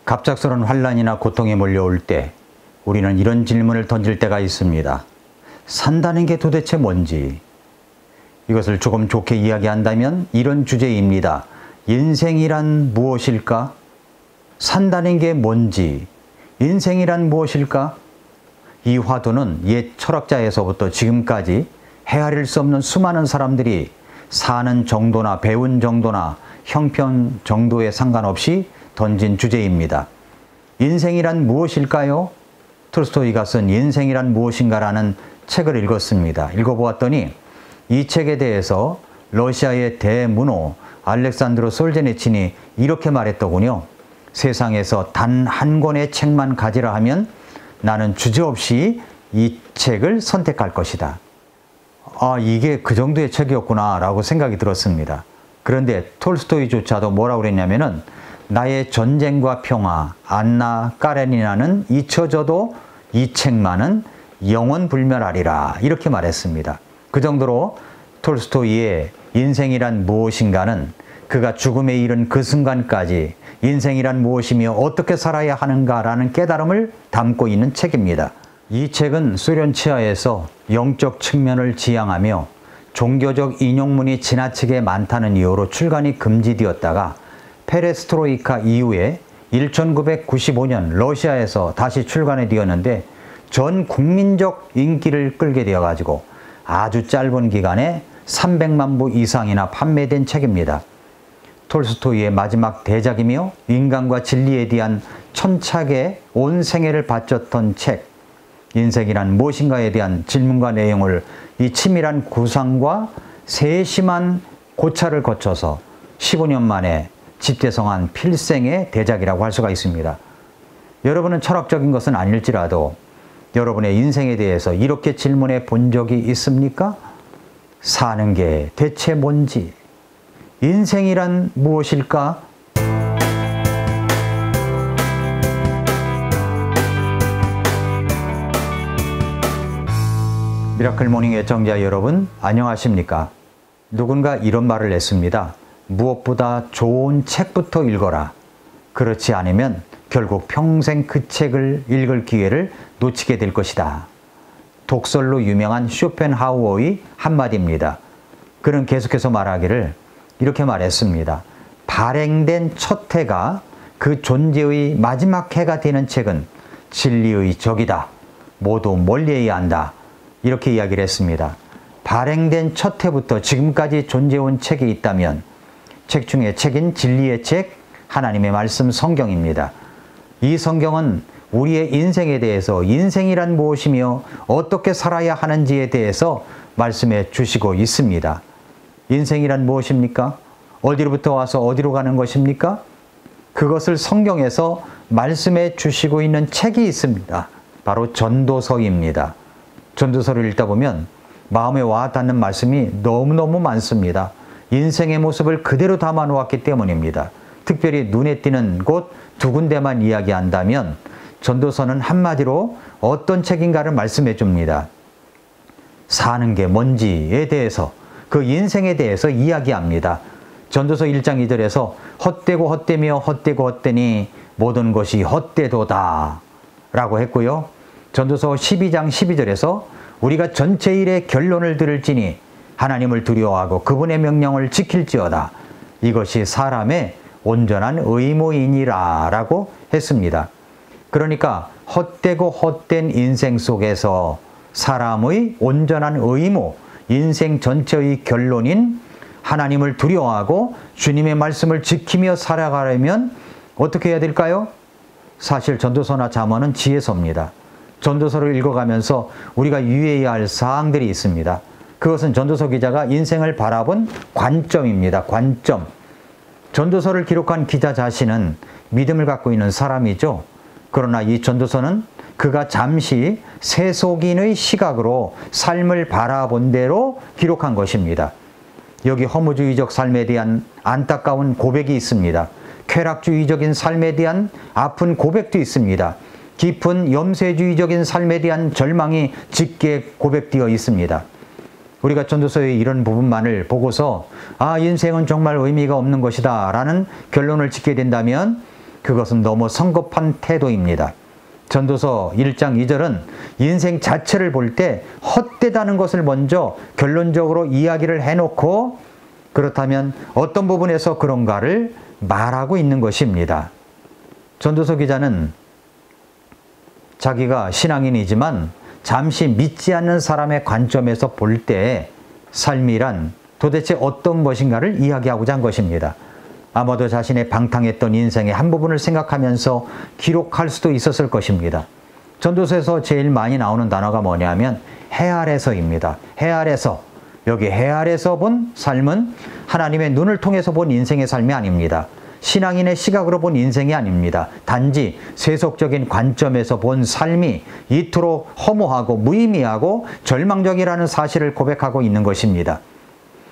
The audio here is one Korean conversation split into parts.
갑작스러운 환난이나 고통이 몰려올 때 우리는 이런 질문을 던질 때가 있습니다. 산다는 게 도대체 뭔지? 이것을 조금 좋게 이야기한다면 이런 주제입니다. 인생이란 무엇일까? 산다는 게 뭔지? 인생이란 무엇일까? 이 화두는 옛 철학자에서부터 지금까지 헤아릴 수 없는 수많은 사람들이 사는 정도나 배운 정도나 형편 정도에 상관없이 던진 주제입니다. 인생이란 무엇일까요? 톨스토이가 쓴 인생이란 무엇인가라는 책을 읽었습니다. 읽어보았더니 이 책에 대해서 러시아의 대문호 알렉산드로 솔제니친이 이렇게 말했더군요. 세상에서 단 한 권의 책만 가지라 하면 나는 주저없이 이 책을 선택할 것이다. 아, 이게 그 정도의 책이었구나 라고 생각이 들었습니다. 그런데 톨스토이조차도 뭐라고 그랬냐면은 나의 전쟁과 평화, 안나 까레니나는 잊혀져도 이 책만은 영원불멸하리라 이렇게 말했습니다. 그 정도로 톨스토이의 인생이란 무엇인가는 그가 죽음에 이른 그 순간까지 인생이란 무엇이며 어떻게 살아야 하는가라는 깨달음을 담고 있는 책입니다. 이 책은 소련 치하에서 영적 측면을 지향하며 종교적 인용문이 지나치게 많다는 이유로 출간이 금지되었다가 페레스트로이카 이후에 1995년 러시아에서 다시 출간이 되었는데 전 국민적 인기를 끌게 되어가지고 아주 짧은 기간에 300만 부 이상이나 판매된 책입니다. 톨스토이의 마지막 대작이며 인간과 진리에 대한 천착에 온 생애를 바쳤던 책 인생이란 무엇인가에 대한 질문과 내용을 이 치밀한 구상과 세심한 고찰을 거쳐서 15년 만에 집대성한 필생의 대작이라고 할 수가 있습니다. 여러분은 철학적인 것은 아닐지라도 여러분의 인생에 대해서 이렇게 질문해 본 적이 있습니까? 사는 게 대체 뭔지? 인생이란 무엇일까? 미라클 모닝 애청자 여러분, 안녕하십니까? 누군가 이런 말을 했습니다. 무엇보다 좋은 책부터 읽어라. 그렇지 않으면 결국 평생 그 책을 읽을 기회를 놓치게 될 것이다. 독설로 유명한 쇼펜하우어의 한마디입니다. 그는 계속해서 말하기를 이렇게 말했습니다. 발행된 첫 해가 그 존재의 마지막 해가 되는 책은 진리의 적이다. 모두 멀리해야 한다. 이렇게 이야기를 했습니다. 발행된 첫 해부터 지금까지 존재해온 책이 있다면 책 중에 책인 진리의 책, 하나님의 말씀 성경입니다. 이 성경은 우리의 인생에 대해서 인생이란 무엇이며 어떻게 살아야 하는지에 대해서 말씀해 주시고 있습니다. 인생이란 무엇입니까? 어디로부터 와서 어디로 가는 것입니까? 그것을 성경에서 말씀해 주시고 있는 책이 있습니다. 바로 전도서입니다. 전도서를 읽다 보면 마음에 와 닿는 말씀이 너무너무 많습니다. 인생의 모습을 그대로 담아 놓았기 때문입니다. 특별히 눈에 띄는 곳 두 군데만 이야기한다면 전도서는 한마디로 어떤 책인가를 말씀해 줍니다. 사는 게 뭔지에 대해서, 그 인생에 대해서 이야기합니다. 전도서 1장 2절에서 헛되고 헛되며 헛되고 헛되니 모든 것이 헛되도다 라고 했고요. 전도서 12장 12절에서 우리가 전체 일의 결론을 들을지니 하나님을 두려워하고 그분의 명령을 지킬지어다. 이것이 사람의 온전한 의무이니라 라고 했습니다. 그러니까 헛되고 헛된 인생 속에서 사람의 온전한 의무, 인생 전체의 결론인 하나님을 두려워하고 주님의 말씀을 지키며 살아가려면 어떻게 해야 될까요? 사실 전도서나 잠언은 지혜서입니다. 전도서를 읽어가면서 우리가 유의해야 할 사항들이 있습니다. 그것은 전도서 기자가 인생을 바라본 관점입니다. 관점. 전도서를 기록한 기자 자신은 믿음을 갖고 있는 사람이죠. 그러나 이 전도서는 그가 잠시 세속인의 시각으로 삶을 바라본 대로 기록한 것입니다. 여기 허무주의적 삶에 대한 안타까운 고백이 있습니다. 쾌락주의적인 삶에 대한 아픈 고백도 있습니다. 깊은 염세주의적인 삶에 대한 절망이 짙게 고백되어 있습니다. 우리가 전도서의 이런 부분만을 보고서 인생은 정말 의미가 없는 것이다 라는 결론을 짓게 된다면 그것은 너무 성급한 태도입니다. 전도서 1장 2절은 인생 자체를 볼 때 헛되다는 것을 먼저 결론적으로 이야기를 해놓고 그렇다면 어떤 부분에서 그런가를 말하고 있는 것입니다. 전도서 기자는 자기가 신앙인이지만 잠시 믿지 않는 사람의 관점에서 볼 때 삶이란 도대체 어떤 것인가를 이야기하고자 한 것입니다. 아마도 자신의 방탕했던 인생의 한 부분을 생각하면서 기록할 수도 있었을 것입니다. 전도서에서 제일 많이 나오는 단어가 뭐냐면 해 아래서입니다. 해 아래서. 여기 해 아래서 본 삶은 하나님의 눈을 통해서 본 인생의 삶이 아닙니다. 신앙인의 시각으로 본 인생이 아닙니다. 단지 세속적인 관점에서 본 삶이 이토록 허무하고 무의미하고 절망적이라는 사실을 고백하고 있는 것입니다.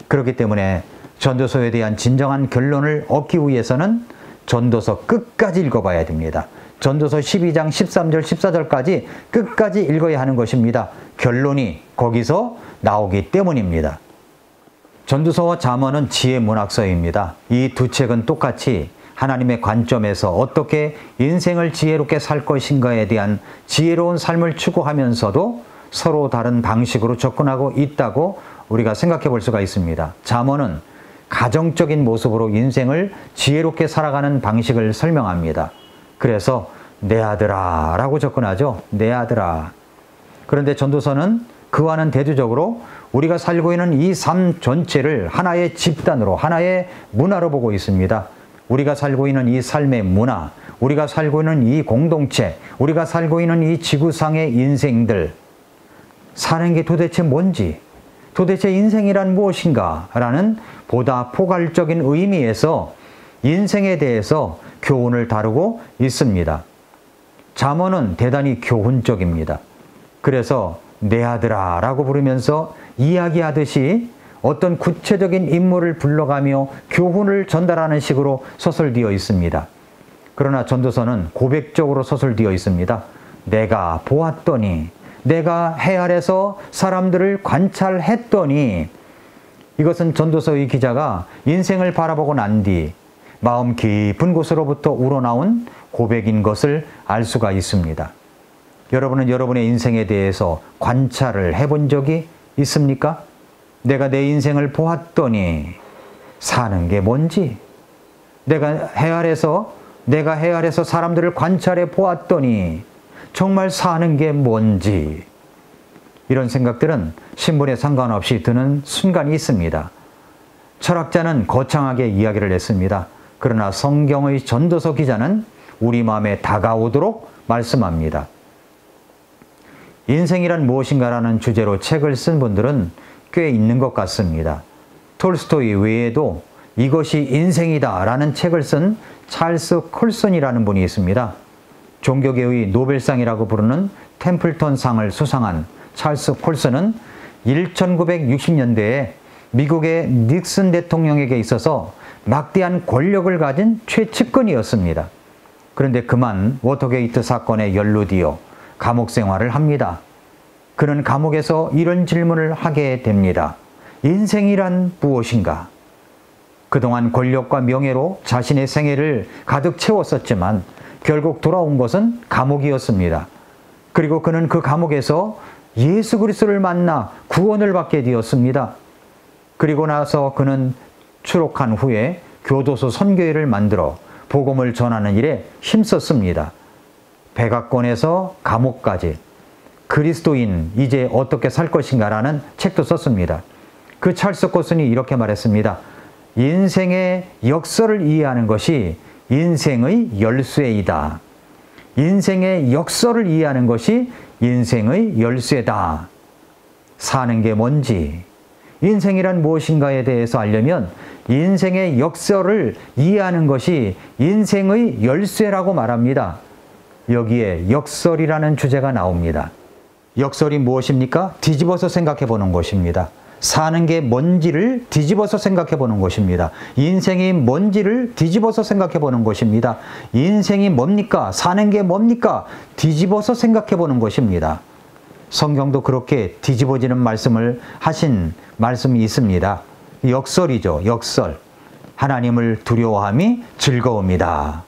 그렇기 때문에 전도서에 대한 진정한 결론을 얻기 위해서는 전도서 끝까지 읽어봐야 됩니다. 전도서 12장 13절 14절까지 끝까지 읽어야 하는 것입니다. 결론이 거기서 나오기 때문입니다. 전도서와 잠언은 지혜 문학서입니다. 이 두 책은 똑같이 하나님의 관점에서 어떻게 인생을 지혜롭게 살 것인가에 대한 지혜로운 삶을 추구하면서도 서로 다른 방식으로 접근하고 있다고 우리가 생각해 볼 수가 있습니다. 잠언은 가정적인 모습으로 인생을 지혜롭게 살아가는 방식을 설명합니다. 그래서 내 아들아 라고 접근하죠. 내 아들아. 그런데 전도서는 그와는 대조적으로 우리가 살고 있는 이 삶 전체를 하나의 집단으로, 하나의 문화로 보고 있습니다. 우리가 살고 있는 이 삶의 문화, 우리가 살고 있는 이 공동체, 우리가 살고 있는 이 지구상의 인생들, 사는 게 도대체 뭔지, 도대체 인생이란 무엇인가 라는 보다 포괄적인 의미에서 인생에 대해서 교훈을 다루고 있습니다. 잠언은 대단히 교훈적입니다. 그래서 내 아들아 라고 부르면서 이야기하듯이 어떤 구체적인 인물을 불러가며 교훈을 전달하는 식으로 서술되어 있습니다. 그러나 전도서는 고백적으로 서술되어 있습니다. 내가 보았더니, 내가 해 아래서 사람들을 관찰했더니, 이것은 전도서의 기자가 인생을 바라보고 난 뒤 마음 깊은 곳으로부터 우러나온 고백인 것을 알 수가 있습니다. 여러분은 여러분의 인생에 대해서 관찰을 해본 적이 있습니까? 내가 내 인생을 보았더니 사는 게 뭔지, 내가 해 아래서 사람들을 관찰해 보았더니 정말 사는 게 뭔지, 이런 생각들은 신분에 상관없이 드는 순간이 있습니다. 철학자는 거창하게 이야기를 했습니다. 그러나 성경의 전도서 기자는 우리 마음에 다가오도록 말씀합니다. 인생이란 무엇인가라는 주제로 책을 쓴 분들은 꽤 있는 것 같습니다. 톨스토이 외에도 이것이 인생이다 라는 책을 쓴 찰스 콜슨이라는 분이 있습니다. 종교계의 노벨상이라고 부르는 템플턴 상을 수상한 찰스 콜슨은 1960년대에 미국의 닉슨 대통령에게 있어서 막대한 권력을 가진 최측근이었습니다. 그런데 그만 워터게이트 사건에 연루되어 감옥 생활을 합니다. 그는 감옥에서 이런 질문을 하게 됩니다. 인생이란 무엇인가? 그동안 권력과 명예로 자신의 생애를 가득 채웠었지만 결국 돌아온 것은 감옥이었습니다. 그리고 그는 그 감옥에서 예수 그리스도를 만나 구원을 받게 되었습니다. 그리고 나서 그는 추록한 후에 교도소 선교회를 만들어 복음을 전하는 일에 힘썼습니다. 백악관에서 감옥까지 그리스도인 이제 어떻게 살 것인가라는 책도 썼습니다. 그 찰스 콜슨이 이렇게 말했습니다. 인생의 역설을 이해하는 것이 인생의 열쇠이다. 인생의 역설을 이해하는 것이 인생의 열쇠다. 사는 게 뭔지, 인생이란 무엇인가에 대해서 알려면 인생의 역설을 이해하는 것이 인생의 열쇠라고 말합니다. 여기에 역설이라는 주제가 나옵니다. 역설이 무엇입니까? 뒤집어서 생각해 보는 것입니다. 사는 게 뭔지를 뒤집어서 생각해 보는 것입니다. 인생이 뭔지를 뒤집어서 생각해 보는 것입니다. 인생이 뭡니까? 사는 게 뭡니까? 뒤집어서 생각해 보는 것입니다. 성경도 그렇게 뒤집어지는 말씀을 하신 말씀이 있습니다. 역설이죠. 역설. 하나님을 두려워함이 즐거움이다.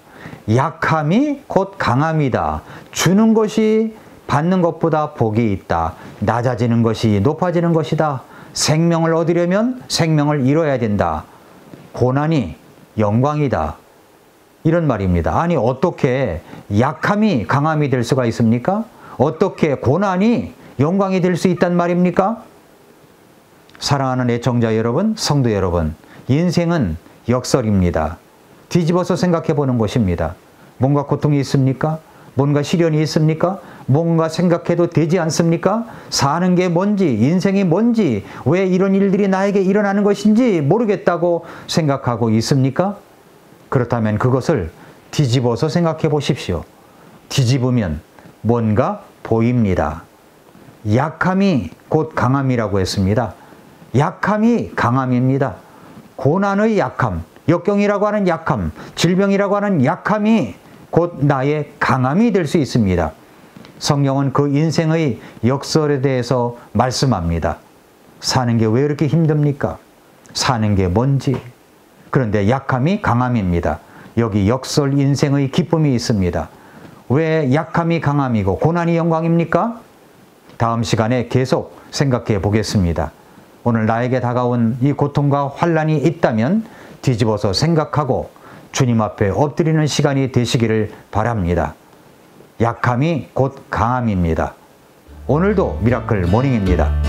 약함이 곧 강함이다. 주는 것이 받는 것보다 복이 있다. 낮아지는 것이 높아지는 것이다. 생명을 얻으려면 생명을 잃어야 된다. 고난이 영광이다. 이런 말입니다. 아니 어떻게 약함이 강함이 될 수가 있습니까? 어떻게 고난이 영광이 될 수 있단 말입니까? 사랑하는 애청자 여러분, 성도 여러분, 인생은 역설입니다. 뒤집어서 생각해 보는 것입니다. 뭔가 고통이 있습니까? 뭔가 시련이 있습니까? 뭔가 생각해도 되지 않습니까? 사는 게 뭔지, 인생이 뭔지, 왜 이런 일들이 나에게 일어나는 것인지 모르겠다고 생각하고 있습니까? 그렇다면 그것을 뒤집어서 생각해 보십시오. 뒤집으면 뭔가 보입니다. 약함이 곧 강함이라고 했습니다. 약함이 강함입니다. 고난의 약함, 역경이라고 하는 약함, 질병이라고 하는 약함이 곧 나의 강함이 될 수 있습니다. 성경은 그 인생의 역설에 대해서 말씀합니다. 사는 게 왜 이렇게 힘듭니까? 사는 게 뭔지. 그런데 약함이 강함입니다. 여기 역설 인생의 기쁨이 있습니다. 왜 약함이 강함이고 고난이 영광입니까? 다음 시간에 계속 생각해 보겠습니다. 오늘 나에게 다가온 이 고통과 환난이 있다면 뒤집어서 생각하고 주님 앞에 엎드리는 시간이 되시기를 바랍니다. 약함이 곧 강함입니다. 오늘도 미라클 모닝입니다.